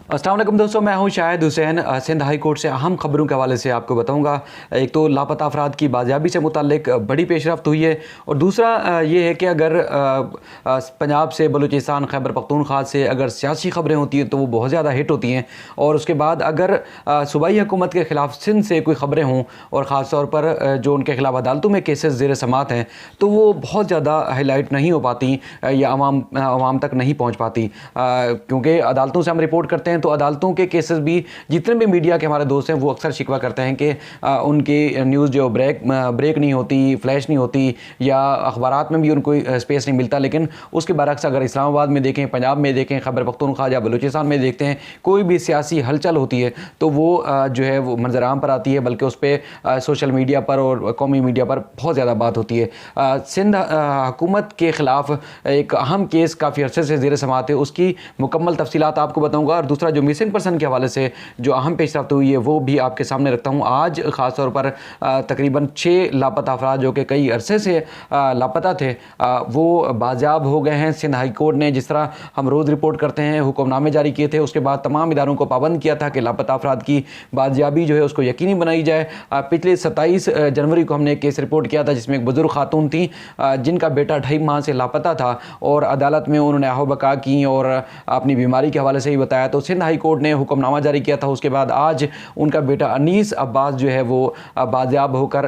अस्सलाम वालेकुम दोस्तों, मैं हूं शाहिद हुसैन। सिंध हाई कोर्ट से अहम खबरों के हवाले से आपको बताऊंगा। एक तो लापता अफराद की बाजियाबी से मुताल्लिक बड़ी पेशरफ्त हुई है, और दूसरा ये है कि अगर पंजाब से बलूचिस्तान खैबर पख्तूनख्वा से अगर सियासी खबरें होती हैं तो वो बहुत ज़्यादा हिट होती हैं, और उसके बाद अगर सूबाई हुकूमत के ख़िलाफ़ सिंध से कोई खबरें हों और ख़ास तौर पर जो उनके खिलाफ अदालतों में केसेस ज़ेर समात हैं तो वो बहुत ज़्यादा हाईलाइट नहीं हो पाती या आवाम तक नहीं पहुँच पाती, क्योंकि अदालतों से हम रिपोर्ट करते हैं तो अदालतों के केसेस भी जितने भी मीडिया के हमारे दोस्त हैं वो अक्सर शिकवा करते हैं कि उनकी न्यूज़ जो ब्रेक नहीं होती, फ्लैश नहीं होती, या अखबारात में भी उनको स्पेस नहीं मिलता। लेकिन उसके बरक्स अगर इस्लामाबाद में देखें, पंजाब में देखें, खैबर पख्तूनख्वा या बलूचिस्तान में देखते हैं, कोई भी सियासी हलचल होती है तो वो जो है वो मंजर आम पर आती है, बल्कि उस पर सोशल मीडिया पर और कौमी मीडिया पर बहुत ज़्यादा बात होती है। सिंध हुकूमत के ख़िलाफ़ एक अहम केस काफ़ी अरसे से ज़ेर समात है, उसकी मुकम्मल तफसीलात आपको बताऊँगा, और दूसरा जो मिसिंग पर्सन के हवाले से जो अहम पेशरफ्त हुई है वो भी आपके सामने रखता हूँ। आज ख़ास तौर पर तकरीबन 6 लापता अफराद जो कि कई अरसे से लापता थे वो बाजियाब हो गए हैं। सिंध हाई कोर्ट ने, जिस तरह हम रोज़ रिपोर्ट करते हैं, हुक्मनामे जारी किए थे, उसके बाद तमाम इदारों को पाबंद किया था कि लापता अफराद की बाजियाबी जो है उसको यकीनी बनाई जाए। पिछले 27 जनवरी को हमने एक केस रिपोर्ट किया था जिसमें एक बुजुर्ग खातून थी जिनका बेटा 2.5 माह से लापता था, और अदालत में उन्होंने आहो-बका की और अपनी बीमारी के हवाले से ही बताया, तो सिंध हाई कोर्ट ने हुक्मनामा जारी किया था। उसके बाद आज उनका बेटा अनीस अब्बास जो है वो बाजियाब होकर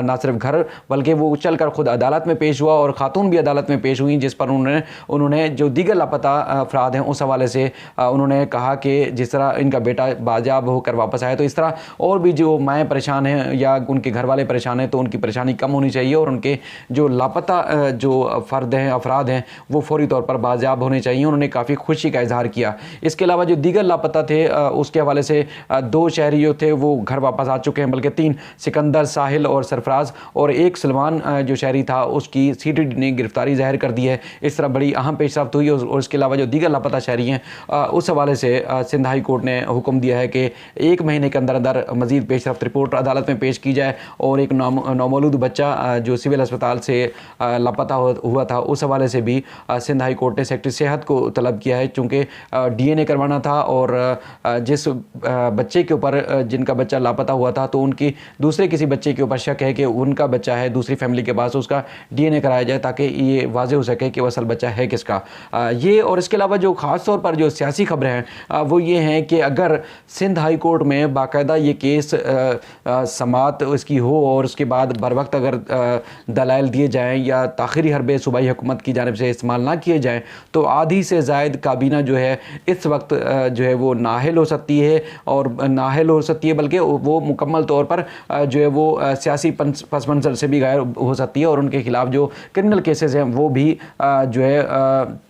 ना सिर्फ घर बल्कि वो चल कर खुद अदालत में पेश हुआ, और खातून भी अदालत में पेश हुई, जिस पर उन्होंने जो दीगर लापता अफराद हैं उस हवाले से उन्होंने कहा कि जिस तरह इनका बेटा बाजियाब होकर वापस आया तो इस तरह और भी जो माएँ परेशान हैं या उनके घर वाले परेशान हैं तो उनकी परेशानी कम होनी चाहिए, और उनके जो लापता जो फ़र्द हैं, अफराद हैं, वो फौरी तौर पर बाजियाब होने चाहिए। उन्होंने काफ़ी खुशी का इजहार किया। इसके अलावा जो दीगर लापता थे उसके हवाले से 2 शहरी जो थे वो घर वापस आ चुके हैं, बल्कि 3, सिकंदर, साहिल और सरफराज, और एक सलमान जो शहरी था उसकी CTD ने गिरफ्तारी जाहिर कर दी है। इस तरह बड़ी अहम पेशरफ्त हुई, और इसके अलावा जो दीगर लापता शहरी हैं उस हवाले से सिंध हाई कोर्ट ने हुक्म दिया है कि 1 महीने के अंदर अंदर मज़ीद पेशरफ्त रिपोर्ट अदालत में पेश की जाए, और एक नौमौलूद बच्चा जो सिविल अस्पताल से लापता हुआ था उस हवाले से भी सिंध हाई कोर्ट ने सेक्रेटरी सेहत को तलब किया है, चूँकि DNA करवाना था, और जिस बच्चे के ऊपर जिनका बच्चा लापता हुआ था तो उनकी दूसरे किसी बच्चे के ऊपर शक है कि उनका बच्चा है दूसरी फैमिली के पास, उसका DNA कराया जाए ताकि ये वाज़ेह हो सके कि वो असल बच्चा है किसका। ये और इसके अलावा जो ख़ास तौर पर जो सियासी खबरें हैं वो ये हैं कि अगर सिंध हाई कोर्ट में बाकायदा ये केस समात इसकी हो और उसके बाद बर वक्त अगर दलाइल दिए जाएँ या ताख़िरी हरबे सूबाई हुकूमत की जानिब से इस्तेमाल ना किए जाएँ तो आधी से ज़ायद काबीना जो है इस वक्त जो है वो नाअहल हो सकती है, और नाअहल हो सकती है बल्कि वो मुकम्मल तौर पर जो है वो सियासी पस मंज़र से भी गायब हो सकती है, और उनके ख़िलाफ़ जो क्रिमिनल केसेस हैं वो भी जो है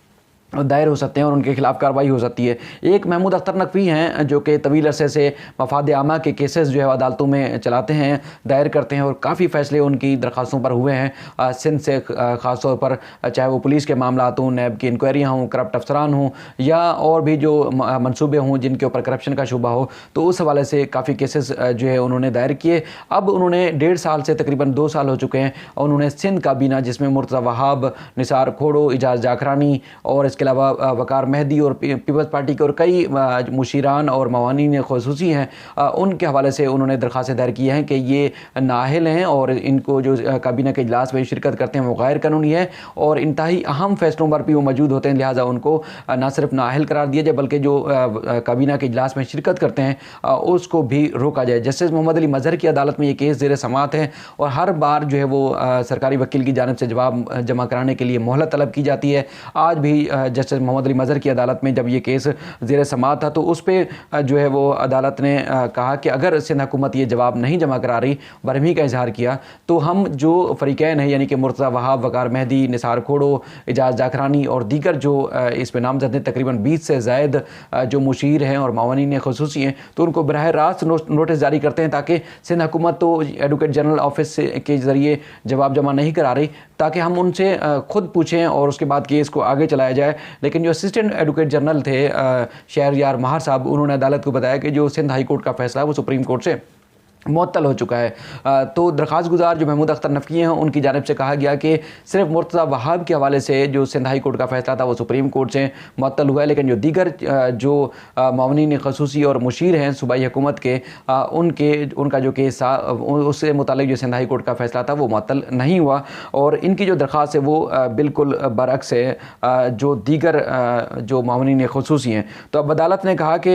दायर हो सकते हैं और उनके खिलाफ कार्रवाई हो सकती है। एक महमूद अख्तर नकवी हैं जो कि तवील अरसे से मफाद आमा के केसेस जो है अदालतों में चलाते हैं, दायर करते हैं, और काफ़ी फ़ैसले उनकी दरख्वास्तों पर हुए हैं सिंध से, ख़ास तौर पर चाहे वो पुलिस के मामला हों, नैब की इंक्वायरियाँ हों, करप्ट अफसरान हों, या और भी जो मनसूबे हों जिनके ऊपर करप्शन का शुबा हो, तो उस हवाले से काफ़ी केसेस जो है उन्होंने दायर किए। अब उन्होंने 1.5 साल से तकरीबन 2 साल हो चुके हैं, और उन्होंने सिंध काबीना जिसमें मुर्तज़ा वहाब, निसार खोड़ो, इजाज़ जाखरानी और इसके अलावा वकार मेहदी और पीपल्स पार्टी के और कई मुशीरान और मवानीन ख़ुसूसी हैं उनके हवाले से उन्होंने दरख्वास्तें दायर की हैं कि ये नाअहल हैं और इनको जो काबीना के इजलास में शिरकत करते हैं वो गैर कानूनी है, और इंतहाई अहम फैसलों पर भी वो मौजूद होते हैं, लिहाजा उनको ना सिर्फ नाअहल करार दिया जाए बल्कि जो काबीना के इजलास में शिरकत करते हैं उसको भी रोका जाए। जस्टिस मोहम्मद अली मज़हर की अदालत में ये केस ज़ेर समात है, और हर बार जो है वो सरकारी वकील की जानिब से जवाब जमा कराने के लिए मोहलत तलब की जाती है। आज भी जस्टिस मोहम्मद अली मज़हर की अदालत में जब ये केस ज़ेर समात था तो उस पर जो है वो अदालत ने कहा कि अगर सिंध हुकूमत ये जवाब नहीं जमा करा रही, बरहमी का इजहार किया, तो हम जो फ़रीक़ैन हैं यानी कि मुर्तज़ा वहाब, वकार मेहदी, निसार खोड़ो, इजाज़ जाखरानी और दीगर जो इस पर नामज़द हैं, तकरीबन 20 से ज़ायद जो मुशीर हैं और मावनीन ख़ुसूसी हैं, तो उनको बराह रास्त नोटिस जारी करते हैं ताकि सिंध हुकूमत तो एडवोकेट जनरल ऑफिस के ज़रिए जवाब जमा नहीं करा रही, ताकि हम उनसे ख़ुद पूछें और उसके बाद केस को आगे चलाया जाए। लेकिन जो असिस्टेंट एडवोकेट जनरल थे शहरयार महार साहब, उन्होंने अदालत को बताया कि जो सिंध हाई कोर्ट का फ़ैसला है वो सुप्रीम कोर्ट से मुअत्तल हो चुका है। तो दरख्वास्त गुजार जो महमूद अख्तर नफ़ी हैं, उनकी जानिब से कहा गया कि सिर्फ मुर्तज़ा वहाब के हवाले से जो सिंध हाई कोर्ट का फ़ैसला था वो सुप्रीम कोर्ट से मुअत्तल हुआ है, लेकिन जो दीगर जो मावनीन ख़ुसूसी और मुशीर हैं सूबाई हुकूमत के, उनका जो केस था उससे मुतालिक जो सिंध हाई कोर्ट का फ़ैसला था वो मुअत्तल नहीं हुआ। और इनकी जो दरख्वास्त है वो बिल्कुल बरअक्स है जो दीगर जो मावनीन ख़ुसूसी हैं। तो अब अदालत ने कहा कि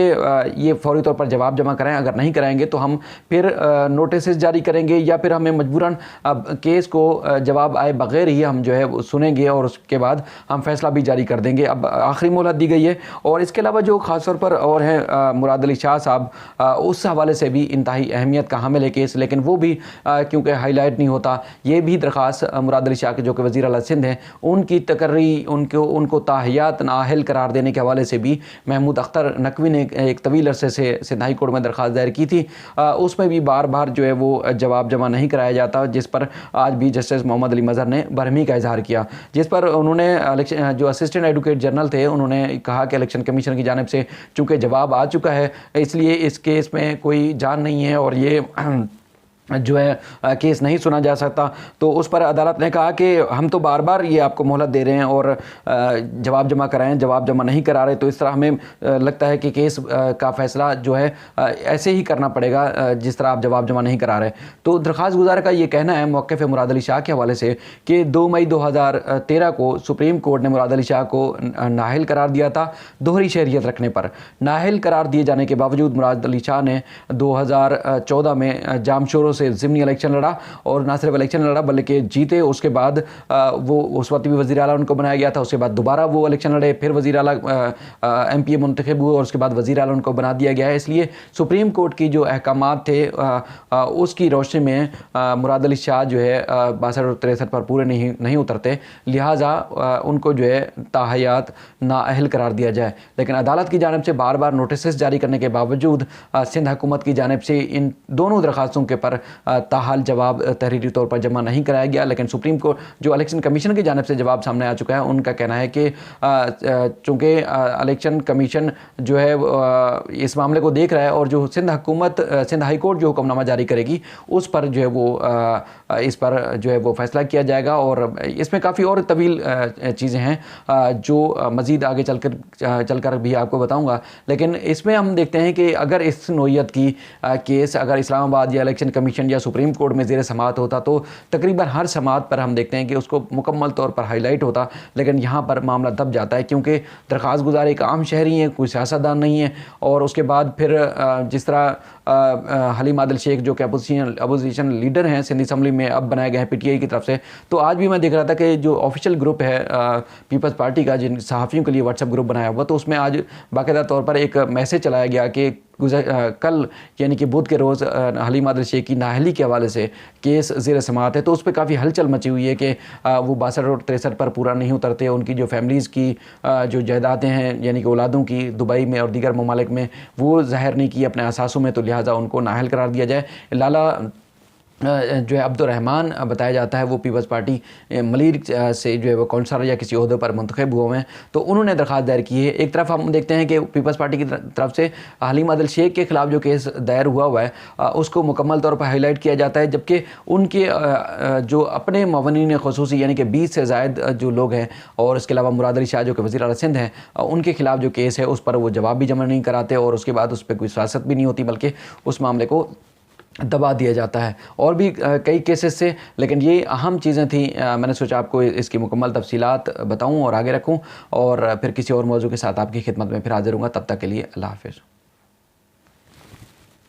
ये फ़ौरी तौर पर जवाब जमा कराएँ, अगर नहीं कराएँगे तो हम फिर नोटिस जारी करेंगे या फिर हमें मजबूरन अब केस को जवाब आए बगैर ही हम जो है वो सुनेंगे और उसके बाद हम फैसला भी जारी कर देंगे। अब आखिरी मोहलत दी गई है। और इसके अलावा जो ख़ास तौर पर और हैं मुराद अली शाह साहब, उस हवाले से भी इंतहाई अहमियत का हामिल है केस, लेकिन वो भी क्योंकि हाईलाइट नहीं होता। ये भी दरख्वास्त मुराद अली शाह के जो कि वज़ीर आला सिंध हैं उनकी तकर्री उनको ताहियात नाअहल करार देने के हवाले से भी महमूद अख्तर नकवी ने एक तवील अरसे से सिंध हाई कोर्ट में दरख्वास्त दायर की थी। उसमें भी बार बार जो है वो जवाब जमा नहीं कराया जाता, जिस पर आज भी जस्टिस मोहम्मद अली मज़हर ने बरहमी का इजहार किया, जिस पर उन्होंने जो असिस्टेंट एडवोकेट जनरल थे उन्होंने कहा कि इलेक्शन कमीशन की जानिब से चूँकि जवाब आ चुका है इसलिए इस केस में कोई जान नहीं है और ये जो है केस नहीं सुना जा सकता। तो उस पर अदालत ने कहा कि हम तो बार बार ये आपको मोहलत दे रहे हैं और जवाब जमा कराएं, जवाब जमा नहीं करा रहे, तो इस तरह हमें लगता है कि केस का फ़ैसला जो है ऐसे ही करना पड़ेगा जिस तरह आप जवाब जमा नहीं करा रहे। तो दरख्वास्त गुजार का ये कहना है मौक़िफ़ मुराद अली शाह के हवाले से कि 2 मई 2013 को सुप्रीम कोर्ट ने मुराद अली शाह को नाअहल करार दिया था दोहरी शहरियत रखने पर। नाअहल करार दिए जाने के बावजूद मुराद अली शाह ने 2014 में जामशोरों से ज़िमनी इलेक्शन लड़ा और ना सिर्फ इलेक्शन लड़ा बल्कि जीते। उसके बाद वो उस वक्त भी वज़ीर आला उनको बनाया गया था, उसके बाद दोबारा वो इलेक्शन लड़े, फिर वज़ीर आला MPA मुंतखब हुए और उसके बाद वज़ीर आला उनको बना दिया गया है। इसलिए सुप्रीम कोर्ट की जो अहकामात थे उसकी रोशनी में मुराद अली शाह जो है 62 और 63 पर पूरे नहीं उतरते, लिहाजा उनको जो है ताहयात नाअहल करार दिया जाए। लेकिन अदालत की जानिब से बार बार नोटिस जारी करने के बावजूद सिंध हुकूमत की जानिब से इन दोनों दरख्वास्तों के पर ताहाल जवाब तहरीरी तौर पर जमा नहीं कराया गया। लेकिन सुप्रीम कोर्ट जो इलेक्शन कमीशन की जानिब से जवाब सामने आ चुका है, उनका कहना है कि चूँकि इलेक्शन कमीशन जो है इस मामले को देख रहा है और जो सिंध हाई कोर्ट जो हुक्मनामा जारी करेगी उस पर जो है वो इस पर जो है वो फैसला किया जाएगा। और इसमें काफ़ी और तवील चीज़ें हैं जो मज़ीद आगे चलकर भी आपको बताऊँगा। लेकिन इसमें हम देखते हैं कि अगर इस नोयत की केस अगर इस्लामाबाद या इलेक्शन कमीशन या सुप्रीम कोर्ट में ज़ेर समाअत होता तो तकरीबन हर समाअत पर हम देखते हैं कि उसको मुकम्मल तौर पर हाईलाइट होता, लेकिन यहाँ पर मामला दब जाता है क्योंकि दरख्वास्त गुजार एक आम शहरी हैं, कोई सियासतदान नहीं है। और उसके बाद फिर जिस तरह हलीम आदिल शेख जो कि अपोजिशन लीडर हैं सिंध असम्बली में अब बनाए गए हैं PTI की तरफ से, तो आज भी मैं देख रहा था कि जो ऑफिशियल ग्रुप है पीपल्स पार्टी का जिन सहाफ़ियों के लिए व्हाट्सएप ग्रुप बनाया हुआ, तो उसमें आज बाकायदा तौर पर एक मैसेज चलाया गया कि कल यानी कि बुध के रोज़ हलीम आदिल शेख की नाअहली के हवाले से केस ज़ेर समाअत है। तो उस पर काफ़ी हलचल मची हुई है कि वो 62 और 63 पर पूरा नहीं उतरते, उनकी जो फैमिलीज़ की जो जायदादें हैं यानी कि औलादों की दुबई में और दीगर ममालिक में वो ज़ाहिर नहीं की अपने असासों में, तो लिहाजा उनको नाअहल करार दिया जाए। लाला जो है अब्दुर्रहमान बताया जाता है वो पीपल्स पार्टी मलीर से जो है वो कौंसलर या किसी ओहदे पर मुंतखब हुए हैं, तो उन्होंने दरख्वास्त दायर की है। एक तरफ हम देखते हैं कि पीपल्स पार्टी की तरफ से हलीम आदिल शेख के ख़िलाफ़ जो केस दायर हुआ है उसको मुकम्मल तौर पर हाईलाइट किया जाता है, जबकि उनके जो अपने मवनीन ख़ुसूसी यानी कि 20 से ज़ायद जो लोग हैं और इसके अलावा मुराद अली शाह जो कि वज़ीर आला सिंध हैं उनके ख़िलाफ़ जो केस है उस पर वो जवाब भी जमा नहीं कराते और उसके बाद उस पर कोई सियासत भी नहीं होती बल्कि उस मामले को दबा दिया जाता है। और भी कई केसेस से, लेकिन ये अहम चीज़ें थी। मैंने सोचा आपको इसकी मुकम्मल तफसीलात बताऊं और आगे रखूं और फिर किसी और मौजू के साथ आपकी खिदमत में फिर हाजिर हूँगा। तब तक के लिए अल्लाह हाफ़िज़।